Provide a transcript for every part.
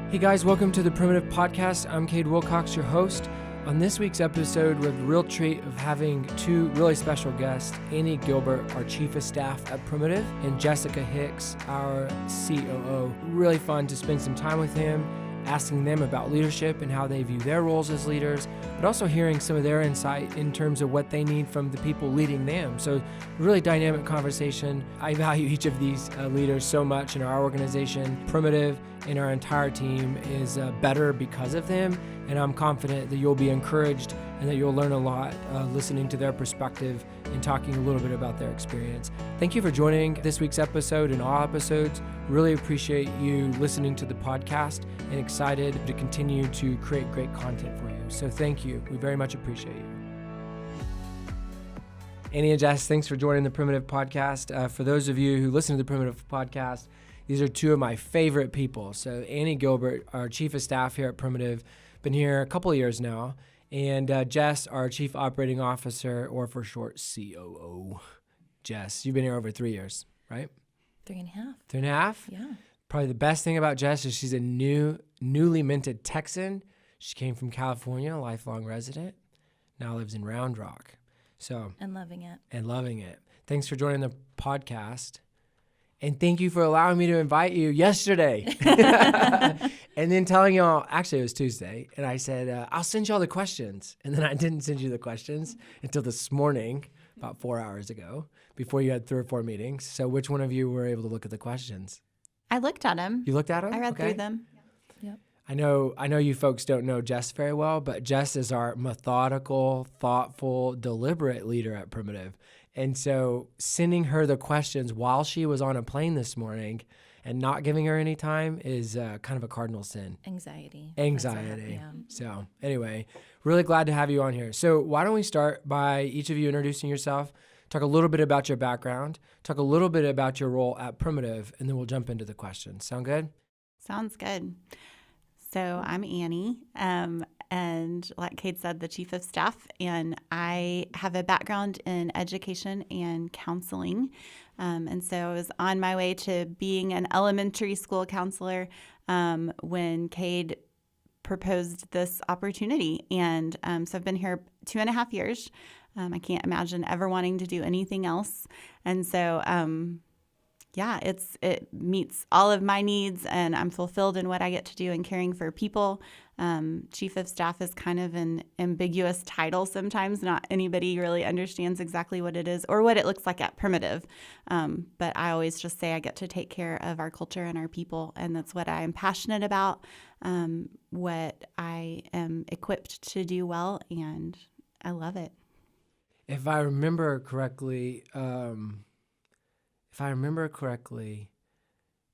Hey guys, welcome to the Primitive Podcast. I'm Kade Wilcox, your host. On this week's episode, we have the real treat of having two really special guests, Gilbert, our Chief of Staff at Primitive, and Jessica Hicks, our COO. Really fun to spend some time with him, asking them about leadership and how they view their roles as leaders, but also hearing some of their insight in terms of what they need from the people leading them. So really dynamic conversation. I value each of these leaders so much in our organization. Primitive and our entire team is better because of them, and I'm confident that you'll be encouraged and that you'll learn a lot listening to their perspective and talking a little bit about their experience. Thank you for joining this week's episode and all episodes. Really appreciate you listening to the podcast and excited to continue to create great content for you. So thank you. We very much appreciate you. Annie and Jess, thanks for joining the Primitive Podcast. For those of you who listen to the Primitive Podcast, these are two of my favorite people. So Gilbert, our Chief of Staff here at Primitive, been here a couple of years now. And Jess, our Chief Operating Officer, or for short, COO. Jess, you've been here over 3 years, right? 3.5. 3.5? Yeah. Probably the best thing about Jess is she's a newly minted Texan. She came from California, a lifelong resident, now lives in Round Rock. And loving it. Thanks for joining the podcast. And thank you for allowing me to invite you yesterday. And then telling y'all, actually it was Tuesday, and I said, I'll send y'all the questions. And then I didn't send you the questions until this morning, about 4 hours ago, before you had 3 or 4 meetings. So which one of you were able to look at the questions? I looked at them. You looked at them? I read through them. Yep. I know you folks don't know Jess very well, but Jess is our methodical, thoughtful, deliberate leader at Primitive. And so sending her the questions while she was on a plane this morning and not giving her any time is kind of a cardinal sin. Anxiety. Yeah. So anyway, really glad to have you on here. So why don't we start by each of you introducing yourself, talk a little bit about your background, talk a little bit about your role at Primitive, and then we'll jump into the questions. Sound good? Sounds good. So I'm Annie, and like Kade said, the Chief of Staff, and I have a background in education and counseling. And so I was on my way to being an elementary school counselor when Kade proposed this opportunity. And so I've been here 2.5 years. I can't imagine ever wanting to do anything else. And so it meets all of my needs, and I'm fulfilled in what I get to do in caring for people. Chief of Staff is kind of an ambiguous title sometimes. Not anybody really understands exactly what it is or what it looks like at Primitive. But I always just say I get to take care of our culture and our people, and that's what I am passionate about, what I am equipped to do well, and I love it. If I remember correctly,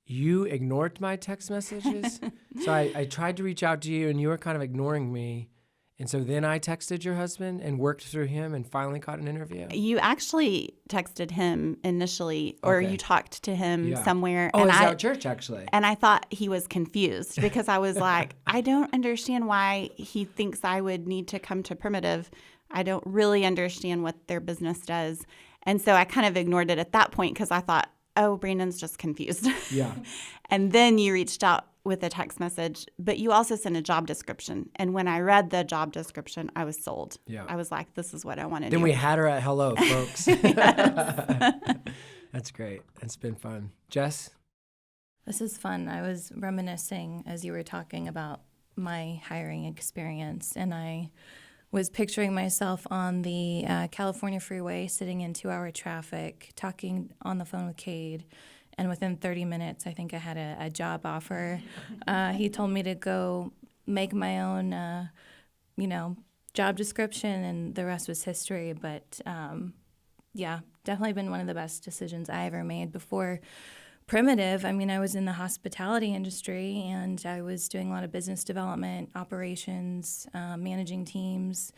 you ignored my text messages. So I tried to reach out to you, and you were kind of ignoring me. And so then I texted your husband and worked through him and finally got an interview. You actually texted him initially, or you talked to him somewhere. Oh, it's at church, actually. And I thought he was confused because I was like, I don't understand why he thinks I would need to come to Primitive. I don't really understand what their business does. And so I kind of ignored it at that point because I thought, oh, Brandon's just confused. Yeah. And then you reached out with a text message, but you also sent a job description. And when I read the job description, I was sold. Yeah. I was like, this is what I want to do. Then we had her at hello, folks. That's great. It's been fun. Jess? This is fun. I was reminiscing as you were talking about my hiring experience, and I was picturing myself on the California freeway sitting in 2-hour traffic, talking on the phone with Kade, and within 30 minutes, I think I had a job offer. He told me to go make my own, job description, and the rest was history. But definitely been one of the best decisions I ever made before Primitive. I mean, I was in the hospitality industry, and I was doing a lot of business development, operations, managing teams,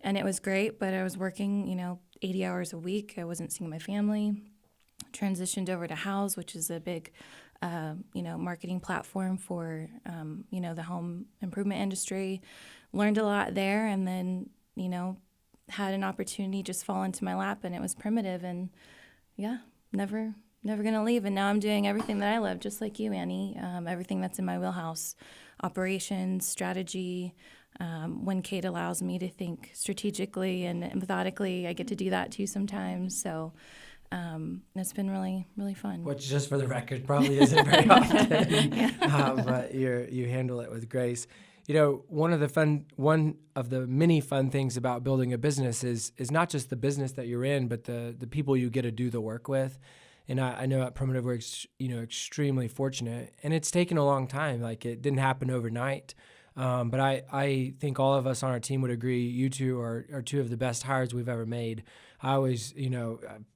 and it was great, but I was working, 80 hours a week. I wasn't seeing my family. Transitioned over to House, which is a big, marketing platform for, the home improvement industry. Learned a lot there, and then, had an opportunity just fall into my lap, and it was Primitive, and never going to leave. And now I'm doing everything that I love, just like you, Annie, everything that's in my wheelhouse, operations, strategy. When Kade allows me to think strategically and methodically, I get to do that too sometimes. So it's been really, really fun. Which, just for the record, probably isn't very often, but you handle it with grace. One of the many fun things about building a business is not just the business that you're in, but the people you get to do the work with. And I know at Primitive we're extremely fortunate, and it's taken a long time. Like, it didn't happen overnight. But I think all of us on our team would agree you two are two of the best hires we've ever made. I always,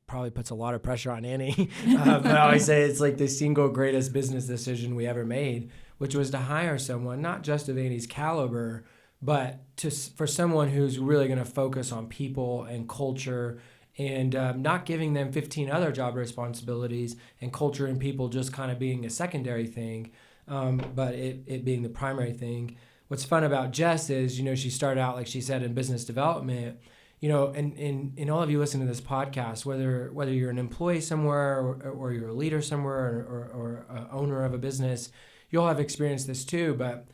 probably puts a lot of pressure on Annie, but I always say it's like the single greatest business decision we ever made, which was to hire someone, not just of Annie's caliber, but for someone who's really going to focus on people and culture, and not giving them 15 other job responsibilities, and culture and people just kind of being a secondary thing, but it being the primary thing. What's fun about Jess is, she started out, like she said, in business development, and all of you listen to this podcast, whether you're an employee somewhere or you're a leader somewhere or an owner of a business, you'll have experienced this too. But,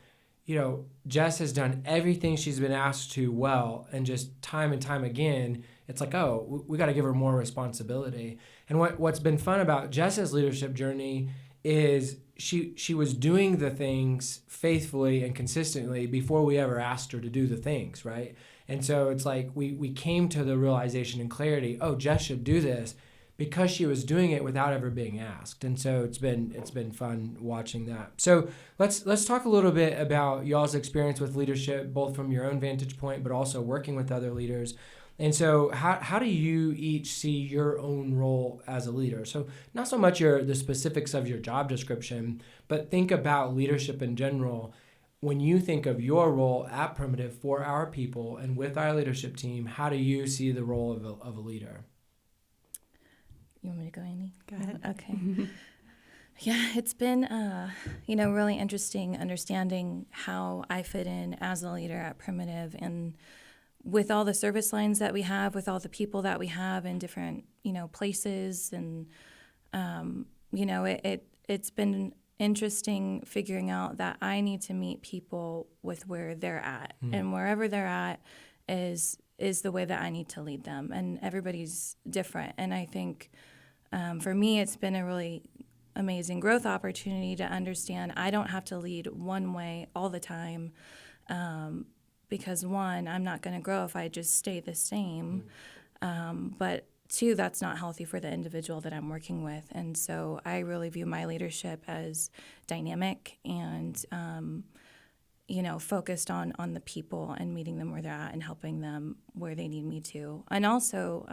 Jess has done everything she's been asked to well, and just time and time again, it's like, oh, we got to give her more responsibility. And what's been fun about Jess's leadership journey is she was doing the things faithfully and consistently before we ever asked her to do the things, right? And so it's like we came to the realization and clarity, oh, Jess should do this, because she was doing it without ever being asked. And so it's been fun watching that. So let's talk a little bit about y'all's experience with leadership, both from your own vantage point, but also working with other leaders. And so how do you each see your own role as a leader? So not so much the specifics of your job description, but think about leadership in general. When you think of your role at Primitive for our people and with our leadership team, how do you see the role of a leader? You want me to go, Annie? Go ahead. Okay. Yeah, it's been, really interesting understanding how I fit in as a leader at Primitive, and with all the service lines that we have, with all the people that we have in different, places, and, it's been interesting figuring out that I need to meet people with where they're at, and wherever they're at is the way that I need to lead them, and everybody's different. And I think for me, it's been a really amazing growth opportunity to understand I don't have to lead one way all the time, because one, I'm not going to grow if I just stay the same, but two, that's not healthy for the individual that I'm working with. And so I really view my leadership as dynamic and focused on the people and meeting them where they're at and helping them where they need me to. And also,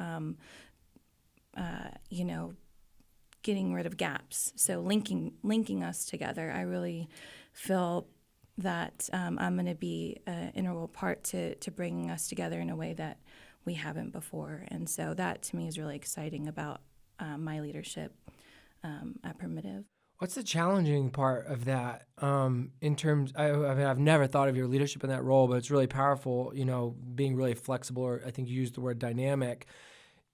getting rid of gaps. So linking us together. I really feel that I'm going to be an integral part to bringing us together in a way that we haven't before. And so that, to me, is really exciting about my leadership at Primitive. What's the challenging part of that in terms, I've never thought of your leadership in that role, but it's really powerful, being really flexible, or I think you used the word dynamic.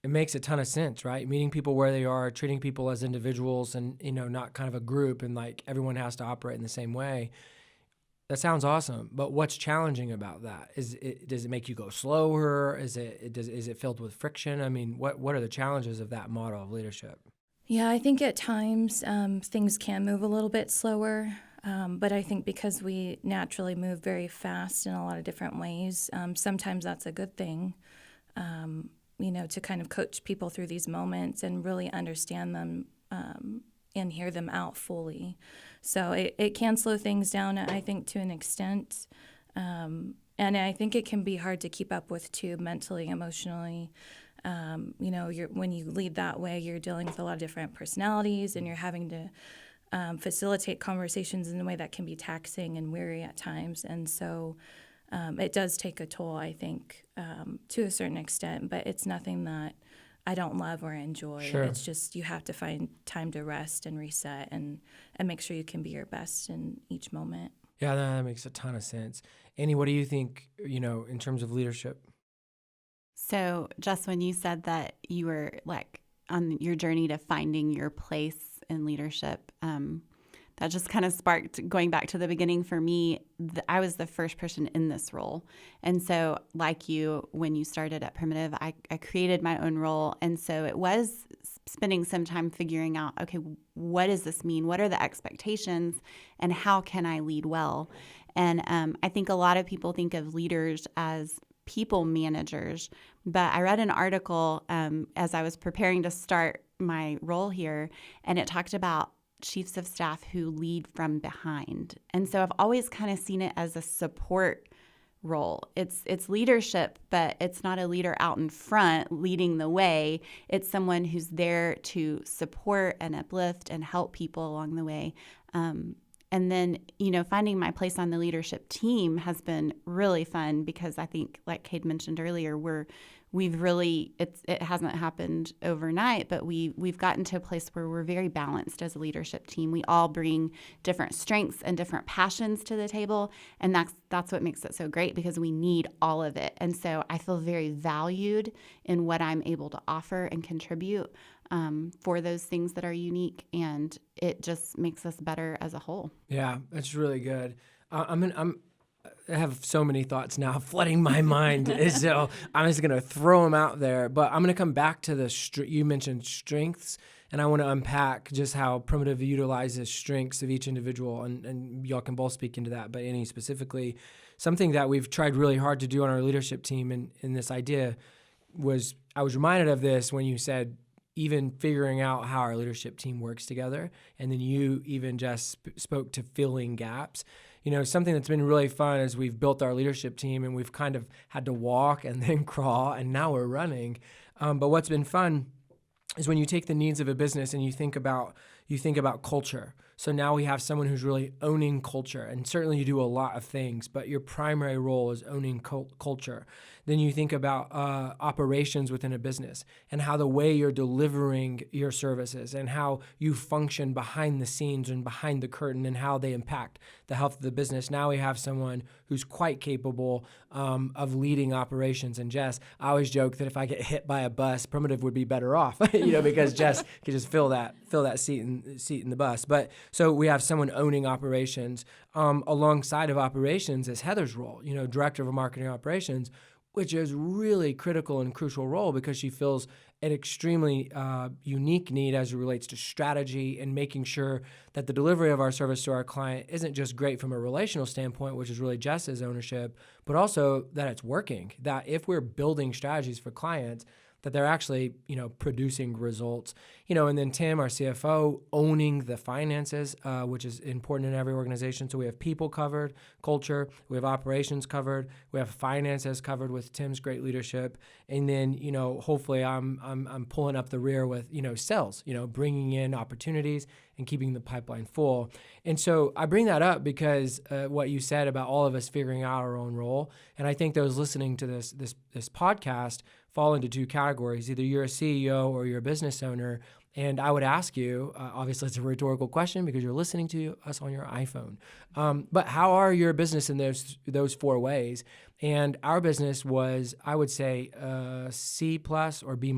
It makes a ton of sense, right? Meeting people where they are, treating people as individuals, and, not kind of a group, and like everyone has to operate in the same way. That sounds awesome, but what's challenging about that? Does it make you go slower? Is it filled with friction? I mean, what are the challenges of that model of leadership? Yeah, I think at times things can move a little bit slower, but I think because we naturally move very fast in a lot of different ways, sometimes that's a good thing, to kind of coach people through these moments and really understand them and hear them out fully. So it can slow things down, I think, to an extent. And I think it can be hard to keep up with, too, mentally, emotionally. When you lead that way, you're dealing with a lot of different personalities, and you're having to facilitate conversations in a way that can be taxing and weary at times. And so it does take a toll, I think, to a certain extent, but it's nothing that I don't love or enjoy. Sure. It's just you have to find time to rest and reset and make sure you can be your best in each moment. Yeah, that makes a ton of sense. Annie, what do you think, in terms of leadership? So, Jess, when you said that you were like on your journey to finding your place in leadership, that just kind of sparked, going back to the beginning for me, I was the first person in this role. And so like you, when you started at Primitive, I created my own role. And so it was spending some time figuring out, okay, what does this mean? What are the expectations and how can I lead well? And I think a lot of people think of leaders as people managers, but I read an article as I was preparing to start my role here, and it talked about chiefs of staff who lead from behind. And so I've always kind of seen it as a support role. It's leadership, but it's not a leader out in front leading the way. It's someone who's there to support and uplift and help people along the way. And then, finding my place on the leadership team has been really fun because I think, like Kade mentioned earlier, it hasn't happened overnight, but we've gotten to a place where we're very balanced as a leadership team. We all bring different strengths and different passions to the table, and that's what makes it so great because we need all of it. And so I feel very valued in what I'm able to offer and contribute for those things that are unique, and it just makes us better as a whole. Yeah, that's really good. I have so many thoughts now flooding my mind, so I'm just going to throw them out there. But I'm going to come back to you mentioned strengths, and I want to unpack just how Primitive utilizes strengths of each individual, and y'all can both speak into that. But any specifically, something that we've tried really hard to do on our leadership team, and this idea was, I was reminded of this when you said, even figuring out how our leadership team works together. And then you even just spoke to filling gaps. Something that's been really fun is we've built our leadership team and we've kind of had to walk and then crawl and now we're running. But what's been fun is when you take the needs of a business and you think about culture. So now we have someone who's really owning culture, and certainly you do a lot of things, but your primary role is owning culture. Then you think about operations within a business and how the way you're delivering your services and how you function behind the scenes and behind the curtain and how they impact the health of the business. Now we have someone who's quite capable of leading operations. And Jess, I always joke that if I get hit by a bus, Primitive would be better off, because Jess could just fill that seat in the bus. But so we have someone owning operations alongside of operations as Heather's role, director of marketing operations, which is really critical and crucial role because she fills an extremely unique need as it relates to strategy and making sure that the delivery of our service to our client isn't just great from a relational standpoint, which is really Jess's ownership, but also that it's working, that if we're building strategies for clients, that they're actually, producing results, and then Tim, our CFO, owning the finances, which is important in every organization. So we have people covered, culture, we have operations covered, we have finances covered with Tim's great leadership. And then, hopefully I'm pulling up the rear with, sales, bringing in opportunities and keeping the pipeline full. And so I bring that up because what you said about all of us figuring out our own role. And I think those listening to this podcast fall into two categories. Either you're a CEO or you're a business owner. And I would ask you, obviously it's a rhetorical question because you're listening to us on your iPhone. But how are your business in those four ways? And our business was, I would say, C+ or B-.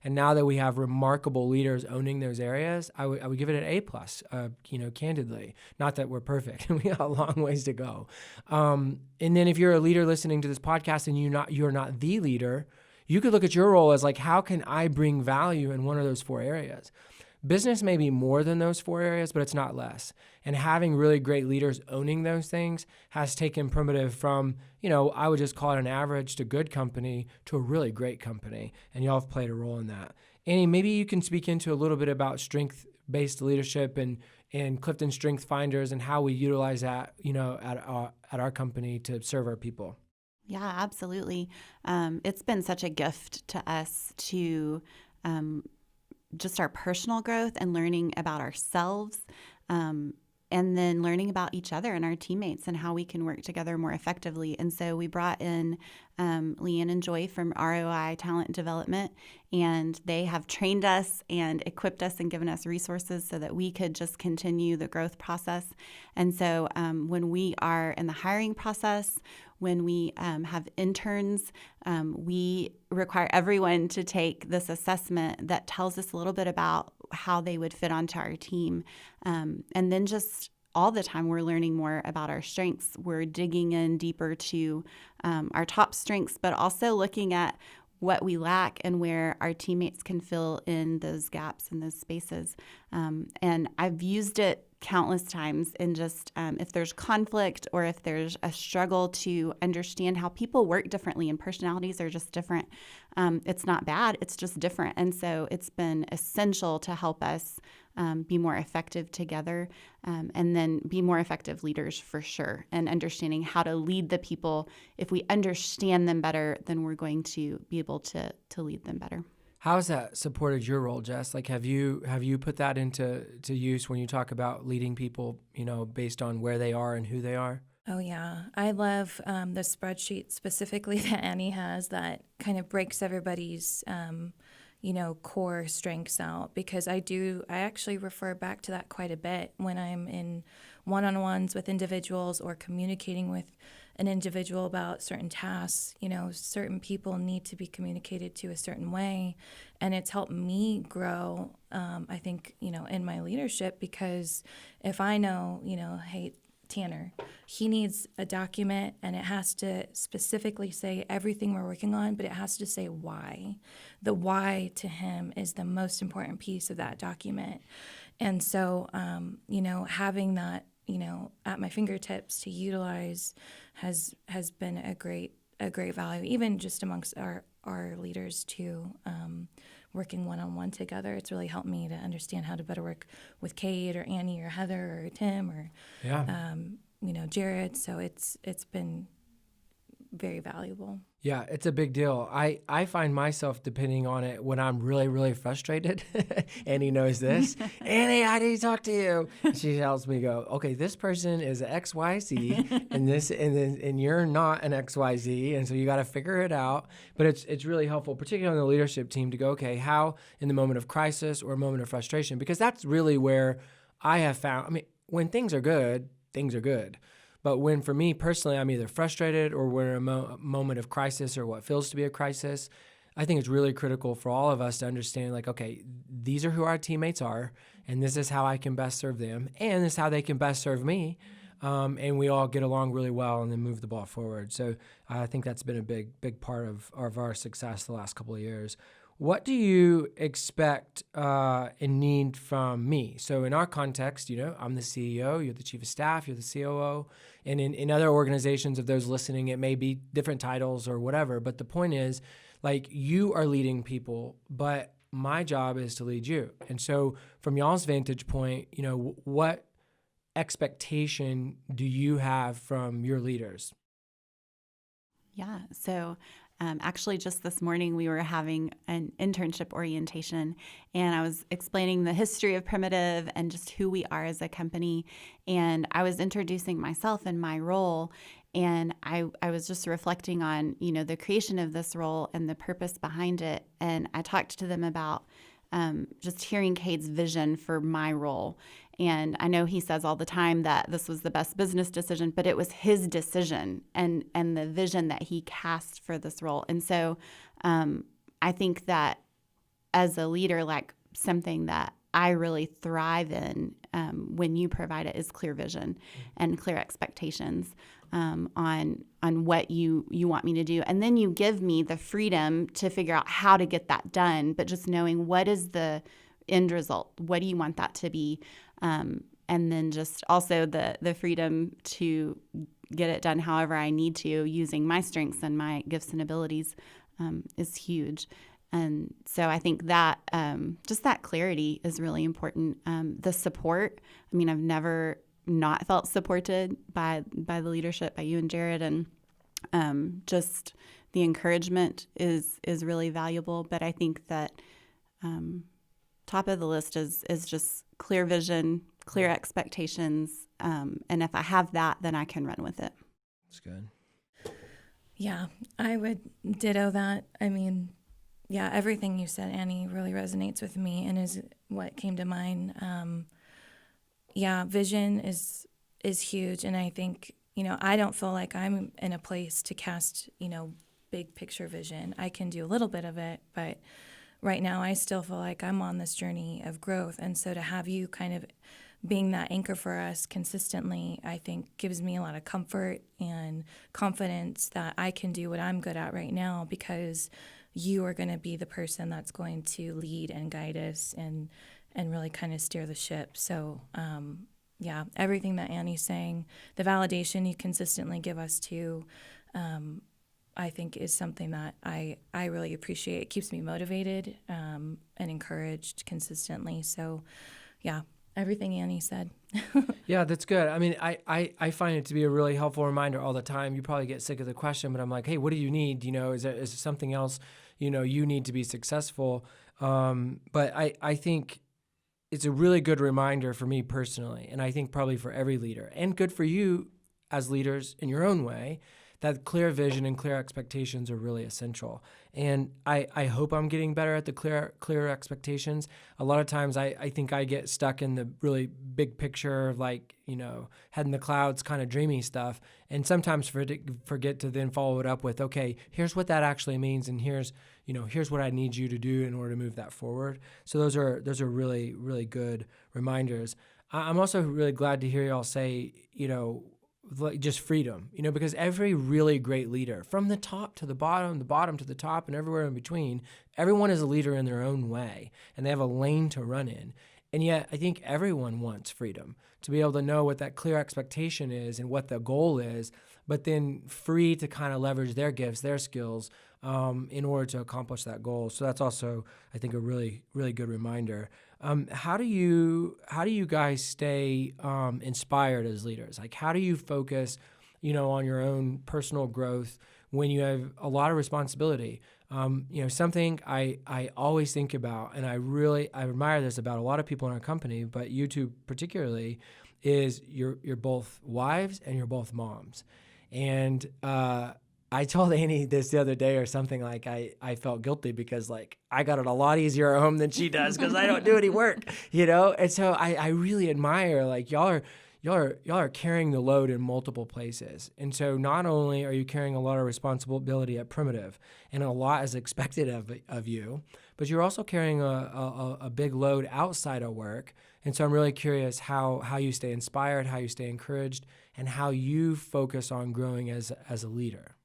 And now that we have remarkable leaders owning those areas, I would give it an A+, candidly. Not that we're perfect. We got a long ways to go. And then if you're a leader listening to this podcast and you're not the leader, you could look at your role as like, how can I bring value in one of those four areas? Business may be more than those four areas, but it's not less. And having really great leaders owning those things has taken Primitive from, I would just call it an average to good company to a really great company. And y'all have played a role in that. Annie, maybe you can speak into a little bit about strength-based leadership and Clifton Strength Finders and how we utilize that, at our company to serve our people. Yeah, absolutely. It's been such a gift to us to just our personal growth and learning about ourselves, and then learning about each other and our teammates and how we can work together more effectively. And so we brought in Leanne and Joy from ROI Talent Development, and they have trained us and equipped us and given us resources so that we could just continue the growth process. And so when we are in the hiring process, When we have interns, we require everyone to take this assessment that tells us a little bit about how they would fit onto our team. And then just all the time we're learning more about our strengths. We're digging in deeper to our top strengths, but also looking at what we lack and where our teammates can fill in those gaps and those spaces. And I've used it countless times in just if there's conflict or if there's a struggle to understand how people work differently and personalities are just different. It's not bad, it's just different. And so it's been essential to help us be more effective together, and then be more effective leaders for sure, and understanding how to lead the people. If we understand them better, then we're going to be able to lead them better. How has that supported your role, Jess? Like, have you put that into use when you talk about leading people, based on where they are and who they are? Oh, yeah. I love the spreadsheet specifically that Annie has that kind of breaks everybody's, core strengths out, because I actually refer back to that quite a bit when I'm in one-on-ones with individuals or communicating with an individual about certain tasks. Certain people need to be communicated to a certain way, and it's helped me grow, I think, in my leadership, because if I know, hey, Tanner, he needs a document and it has to specifically say everything we're working on, but it has to say why. The why to him is the most important piece of that document. And so, having that, at my fingertips to utilize has been a great value, even just amongst our leaders too. Working one-on-one together, it's really helped me to understand how to better work with Kade or Annie or Heather or Tim or Jared. So it's been very valuable. Yeah, it's a big deal. I find myself depending on it when I'm really, really frustrated. Annie knows this. Annie, I need to talk to you. She helps me go, okay, this person is XYZ and you're not an XYZ. And so you got to figure it out. But it's really helpful, particularly on the leadership team, to go, okay, how in the moment of crisis or a moment of frustration, because that's really where I have found, when things are good, things are good. But when, for me personally, I'm either frustrated or we're in a moment of crisis or what feels to be a crisis, I think it's really critical for all of us to understand, like, okay, these are who our teammates are, and this is how I can best serve them, and this is how they can best serve me, and we all get along really well and then move the ball forward. So I think that's been a big part of our success the last couple of years. What do you expect and need from me? So in our context, I'm the CEO, you're the chief of staff, you're the COO, and in other organizations of those listening, it may be different titles or whatever, but the point is, like, you are leading people, but my job is to lead you. And so from y'all's vantage point, what expectation do you have from your leaders? Yeah, so actually, just this morning, we were having an internship orientation, and I was explaining the history of Primitive and just who we are as a company. And I was introducing myself and my role, and I was just reflecting on, the creation of this role and the purpose behind it. And I talked to them about just hearing Kade's vision for my role. And I know he says all the time that this was the best business decision, but it was his decision and the vision that he cast for this role. And so I think that as a leader, like, something that I really thrive in when you provide it is clear vision and clear expectations on what you want me to do. And then you give me the freedom to figure out how to get that done, but just knowing what is the end result, what do you want that to be, and then just also the freedom to get it done however I need to, using my strengths and my gifts and abilities, is huge. And so I think that just that clarity is really important. The support, I've never not felt supported by the leadership, by you and Jared, and just the encouragement is really valuable. But I think that top of the list is just clear vision, clear expectations, and if I have that, then I can run with it. That's good. Yeah, I would ditto that. Yeah, everything you said, Annie, really resonates with me and is what came to mind. Vision is huge, and I think, I don't feel like I'm in a place to cast, big picture vision. I can do a little bit of it, but right now I still feel like I'm on this journey of growth. And so to have you kind of being that anchor for us consistently, I think gives me a lot of comfort and confidence that I can do what I'm good at right now, because you are going to be the person that's going to lead and guide us and really kind of steer the ship. So, yeah, everything that Annie's saying, the validation you consistently give us too, I think is something that I really appreciate. It keeps me motivated and encouraged consistently. So, yeah, everything Annie said. Yeah, that's good. I mean, I find it to be a really helpful reminder all the time. You probably get sick of the question, but I'm like, hey, what do you need? Is there something else, you need to be successful? But I think it's a really good reminder for me personally, and I think probably for every leader, and good for you as leaders in your own way, that clear vision and clear expectations are really essential. And I hope I'm getting better at the clear expectations. A lot of times I think I get stuck in the really big picture, like, head in the clouds kind of dreamy stuff. And sometimes forget to then follow it up with, okay, here's what that actually means. And here's what I need you to do in order to move that forward. So those are really, really good reminders. I'm also really glad to hear y'all say, like just freedom, because every really great leader, from the top to the bottom to the top, and everywhere in between, everyone is a leader in their own way, and they have a lane to run in. And yet, I think everyone wants freedom to be able to know what that clear expectation is and what the goal is, but then free to kind of leverage their gifts, their skills, in order to accomplish that goal. So that's also, I think, a really, really good reminder. How do you guys stay inspired as leaders? Like, how do you focus, on your own personal growth when you have a lot of responsibility? Something I always think about, and I admire this about a lot of people in our company, but you two particularly, is you're both wives and you're both moms. And I told Annie this the other day or something, like I felt guilty because like I got it a lot easier at home than she does because I don't do any work, And so I really admire, like, y'all are carrying the load in multiple places. And so not only are you carrying a lot of responsibility at Primitive, and a lot is expected of you, but you're also carrying a big load outside of work. And so I'm really curious how you stay inspired, how you stay encouraged, and how you focus on growing as a leader.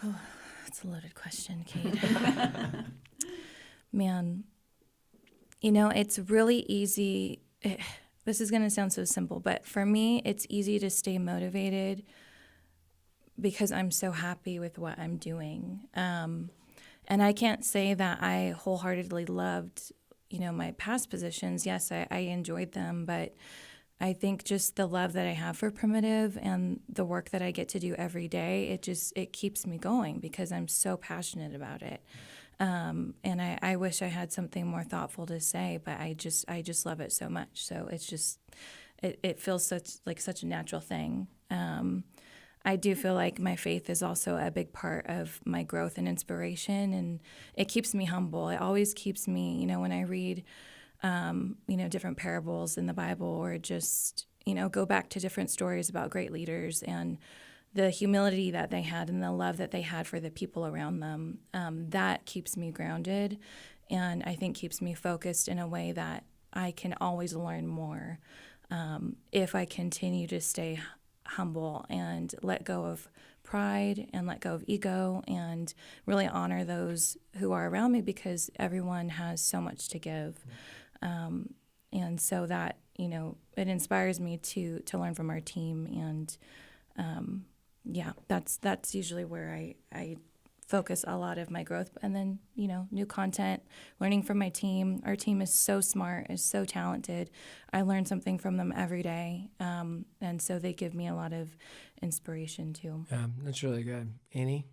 Oh, that's a loaded question, Kade. Man, it's really easy. This is going to sound so simple, but for me, it's easy to stay motivated because I'm so happy with what I'm doing. And I can't say that I wholeheartedly loved, my past positions. Yes, I enjoyed them, but I think just the love that I have for Primitive and the work that I get to do every day, it keeps me going because I'm so passionate about it. And I wish I had something more thoughtful to say, but I just love it so much. So it's just, it feels such a natural thing. I do feel like my faith is also a big part of my growth and inspiration, and it keeps me humble. It always keeps me, when I read different parables in the Bible, or just, go back to different stories about great leaders and the humility that they had and the love that they had for the people around them. That keeps me grounded, and I think keeps me focused in a way that I can always learn more if I continue to stay humble and let go of pride and let go of ego and really honor those who are around me, because everyone has so much to give. And so that, it inspires me to learn from our team. And that's usually where I focus a lot of my growth. And then, new content, learning from my team. Our team is so smart, is so talented. I learn something from them every day. And so they give me a lot of inspiration too. Yeah, that's really good. Annie?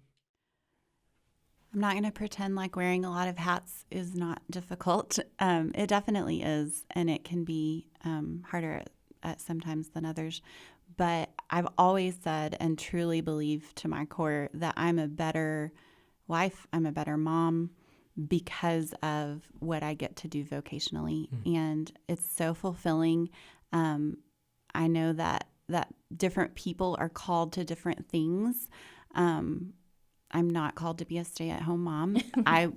I'm not going to pretend like wearing a lot of hats is not difficult. It definitely is, and it can be harder at sometimes than others. But I've always said and truly believe to my core that I'm a better wife, I'm a better mom because of what I get to do vocationally. And it's so fulfilling. I know that that different people are called to different things. I'm not called to be a stay-at-home mom. I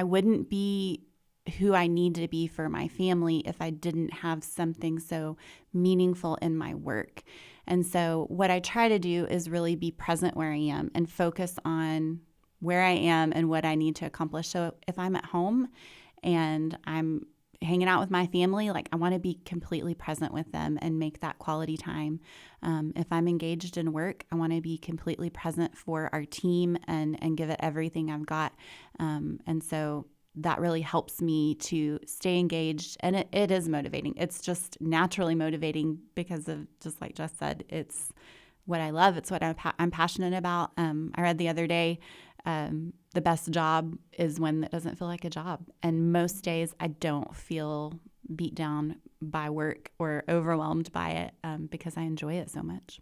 wouldn't be who I need to be for my family if I didn't have something so meaningful in my work. And so what I try to do is really be present where I am and focus on where I am and what I need to accomplish. So if I'm at home and I'm hanging out with my family, like I want to be completely present with them and make that quality time. If I'm engaged in work, I want to be completely present for our team and give it everything I've got. And so that really helps me to stay engaged. And it is motivating. It's just naturally motivating because of, just like Jess said, it's what I love. It's what I'm passionate about. I read the other day, the best job is one that doesn't feel like a job. And most days I don't feel beat down by work or overwhelmed by it because I enjoy it so much.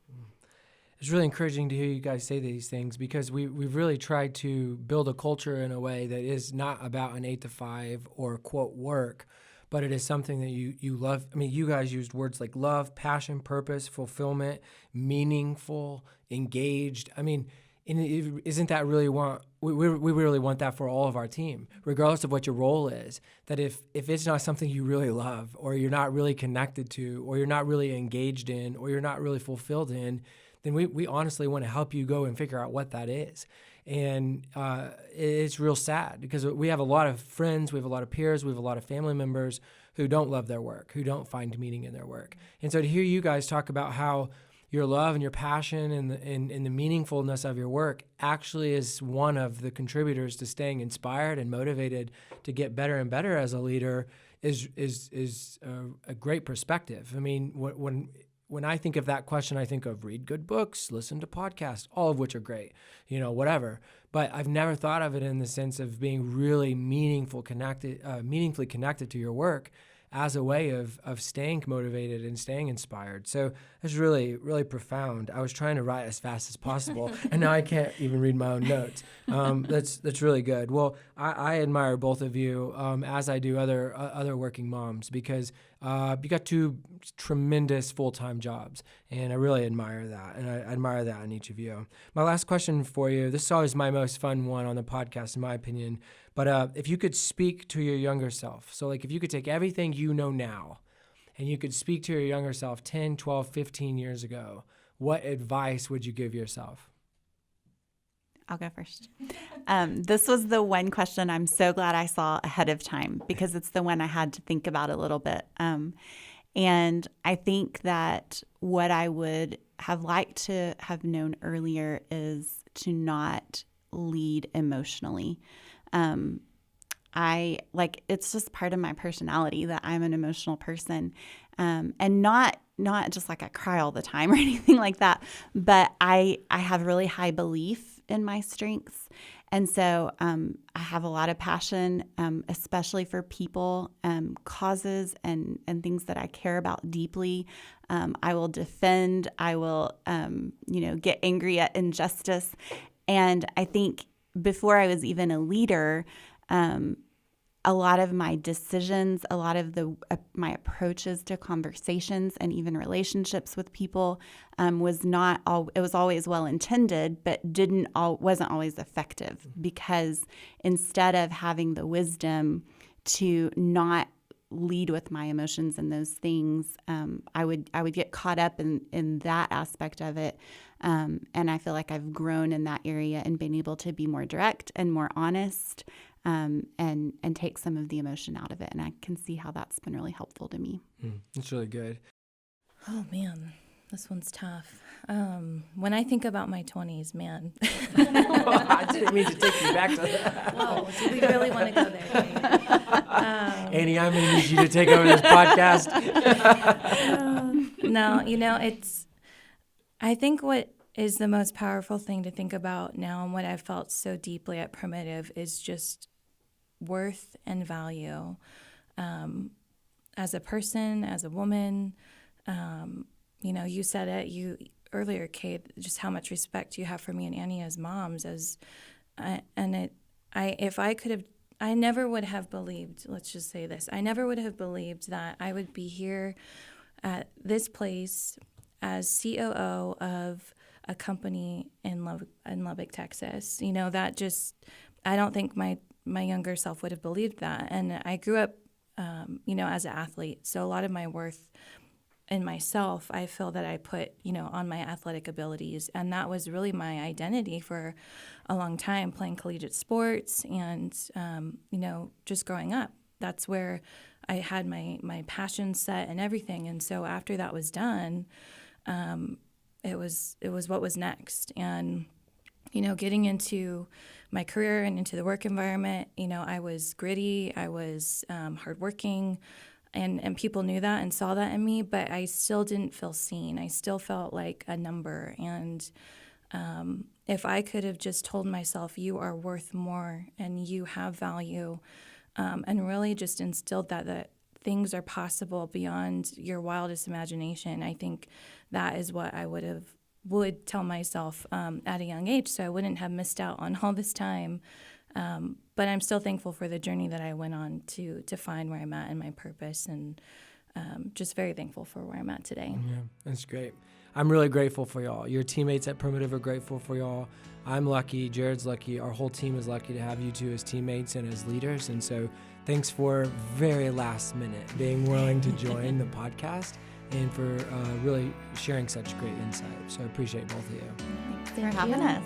It's really encouraging to hear you guys say these things because we've really tried to build a culture in a way that is not about an 8 to 5 or quote work, but it is something that you love. I mean, you guys used words like love, passion, purpose, fulfillment, meaningful, engaged. I mean, isn't that really we really want that for all of our team, regardless of what your role is, that if it's not something you really love or you're not really connected to or you're not really engaged in or you're not really fulfilled in, then we honestly want to help you go and figure out what that is. And it's real sad because we have a lot of friends, we have a lot of peers, we have a lot of family members who don't love their work, who don't find meaning in their work. And so to hear you guys talk about how your love and your passion and the meaningfulness of your work actually is one of the contributors to staying inspired and motivated to get better and better as a leader is a great perspective. I mean, when I think of that question, I think of read good books, listen to podcasts, all of which are great, whatever. But I've never thought of it in the sense of being really meaningfully connected to your work as a way of staying motivated and staying inspired. So it's really, really profound. I was trying to write as fast as possible, and now I can't even read my own notes. That's really good. Well, I admire both of you, as I do other working moms, because you got two tremendous full-time jobs, and I really admire that, and I admire that in each of you. My last question for you, this is always my most fun one on the podcast, in my opinion, but if you could speak to your younger self, so like if you could take everything you know now, and you could speak to your younger self 10, 12, 15 years ago, what advice would you give yourself? I'll go first. This was the one question I'm so glad I saw ahead of time because it's the one I had to think about a little bit. And I think that what I would have liked to have known earlier is to not lead emotionally. It's just part of my personality that I'm an emotional person, and not just like I cry all the time or anything like that, but I have really high belief in my strengths. And so I have a lot of passion, especially for people, causes and things that I care about deeply. I will defend, I will, get angry at injustice. And I think before I was even a leader, a lot of my decisions, a lot of my approaches to conversations and even relationships with people it was always well intended, but wasn't always effective because instead of having the wisdom to not lead with my emotions and those things, I would get caught up in that aspect of it. And I feel like I've grown in that area and been able to be more direct and more honest, and take some of the emotion out of it. And I can see how that's been really helpful to me. That's really good. Oh, man, this one's tough. When I think about my 20s, man. I didn't mean to take you back to that. Whoa, do we really want to go there, Kate? Annie, I'm going to need you to take over this podcast. No, I think what is the most powerful thing to think about now and what I've felt so deeply at Primitive is just worth and value as a person, as a woman. You said it earlier, Kate, just how much respect you have for me and Annie as moms. I never would have believed, let's just say this, I never would have believed that I would be here at this place as COO of a company in Lubbock, Texas. You know, that just, I don't think my younger self would have believed that. And I grew up, you know, as an athlete. So a lot of my worth in myself, I feel that I put, you know, on my athletic abilities. And that was really my identity for a long time, playing collegiate sports and, you know, just growing up. That's where I had my passion set and everything. And so after that was done, it was what was next. And, you know, getting into my career and into the work environment, you know, I was gritty, I was hardworking, and people knew that and saw that in me, but I still didn't feel seen. I still felt like a number. And if I could have just told myself, you are worth more and you have value, and really just instilled that things are possible beyond your wildest imagination, I think that is what I would tell myself at a young age, so I wouldn't have missed out on all this time. But I'm still thankful for the journey that I went on to find where I'm at and my purpose, and just very thankful for where I'm at today. Yeah, that's great. I'm really grateful for y'all. Your teammates at Primitive are grateful for y'all. I'm lucky. Jared's lucky. Our whole team is lucky to have you two as teammates and as leaders. And so thanks for very last minute being willing to join the podcast and for really sharing such great insight. So I appreciate both of you. Thanks for having us.